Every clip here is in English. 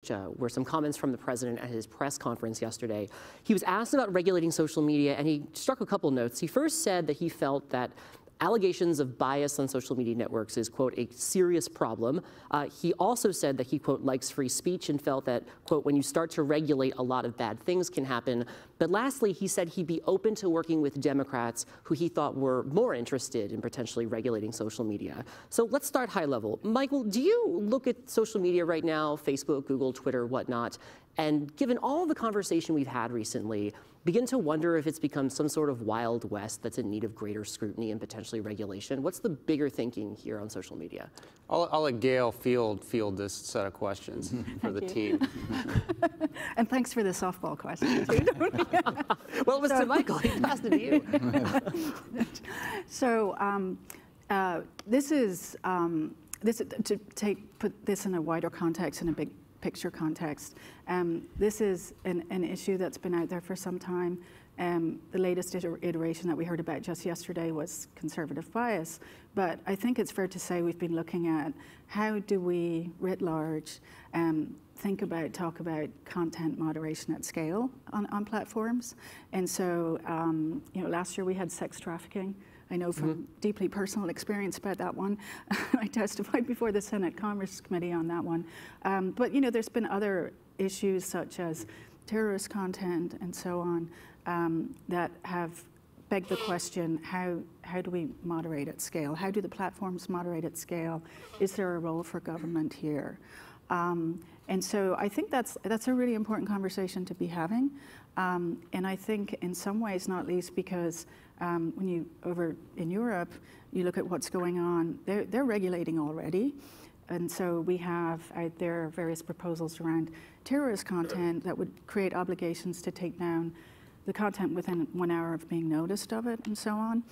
which were some comments from the president at his press conference yesterday. He was asked about regulating social media, and he struck a couple notes. He first said that he felt that allegations of bias on social media networks is, quote, a serious problem. He also said that he, quote, likes free speech and felt that, quote, when you start to regulate, a lot of bad things can happen. But lastly, he said he'd be open to working with Democrats who he thought were more interested in potentially regulating social media. So let's start high level. Michael, do you look at social media right now, Facebook, Google, Twitter, whatnot, and given all the conversation we've had recently, begin to wonder if it's become some sort of Wild West that's in need of greater scrutiny and potentially regulation? What's the bigger thinking here on social media? I'll let Gail field this set of questions for the team. And thanks for the softball question. Well, it was to Michael. He passed it to you. So this is to put this in a wider context, in a big picture context. This is an issue that's been out there for some time. The latest iteration that we heard about just yesterday was conservative bias. But I think it's fair to say we've been looking at how do we, writ large, talk about content moderation at scale on platforms. And so, last year we had sex trafficking. I know from deeply personal experience about that one. I testified before the Senate Commerce Committee on that one. But there's been other issues such as terrorist content and so on that have begged the question, how do we moderate at scale? How do the platforms moderate at scale? Is there a role for government here? And so I think that's a really important conversation to be having. And I think in some ways, not least because when you, over in Europe, you look at what's going on, they're regulating already. And so we have out there various proposals around terrorist content that would create obligations to take down the content within 1 hour of being noticed of it and so on.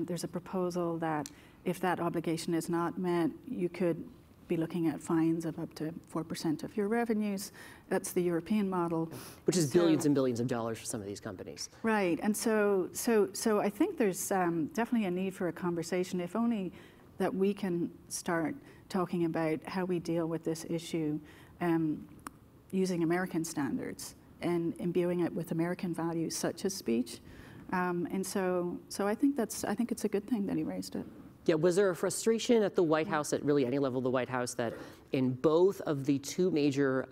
There's a proposal that if that obligation is not met, you could be looking at fines of up to 4% of your revenues. That's the European model. Which is billions and billions of dollars for some of these companies. Right, and so I think there's definitely a need for a conversation, if only that we can start talking about how we deal with this issue using American standards and imbuing it with American values such as speech. And so I think it's a good thing that he raised it. Yeah, was there a frustration at the White House, at really any level of the White House, that in both of the two major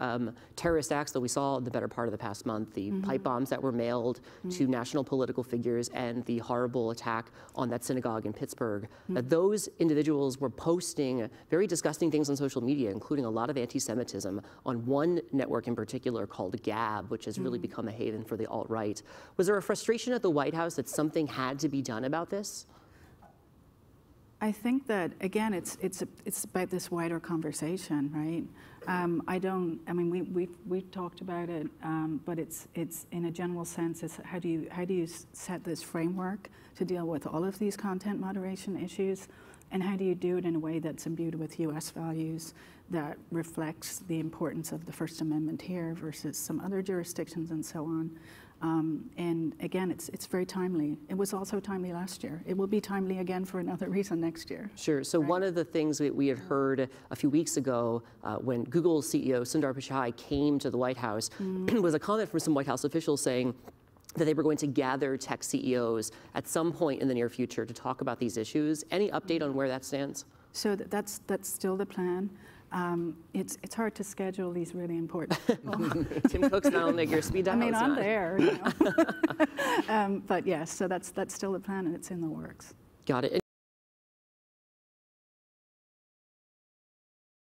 terrorist acts that we saw in the better part of the past month, the pipe bombs that were mailed to national political figures and the horrible attack on that synagogue in Pittsburgh, that those individuals were posting very disgusting things on social media, including a lot of anti-Semitism on one network in particular called Gab, which has really become a haven for the alt-right. Was there a frustration at the White House that something had to be done about this? I think that, again, it's about this wider conversation, right? We've talked about it, but it's in a general sense, it's how do you set this framework to deal with all of these content moderation issues, and how do you do it in a way that's imbued with U.S. values that reflects the importance of the First Amendment here versus some other jurisdictions and so on. And again, it's very timely. It was also timely last year. It will be timely again for another reason next year. Sure. So one of the things that we had heard a few weeks ago when Google's CEO Sundar Pichai came to the White House was a comment from some White House officials saying that they were going to gather tech CEOs at some point in the near future to talk about these issues. Any update on where that stands? So that's still the plan. It's hard to schedule these really important people. Tim Cook's not on your speed dial. I mean, I'm there. But yes, so that's still the plan, and it's in the works. Got it.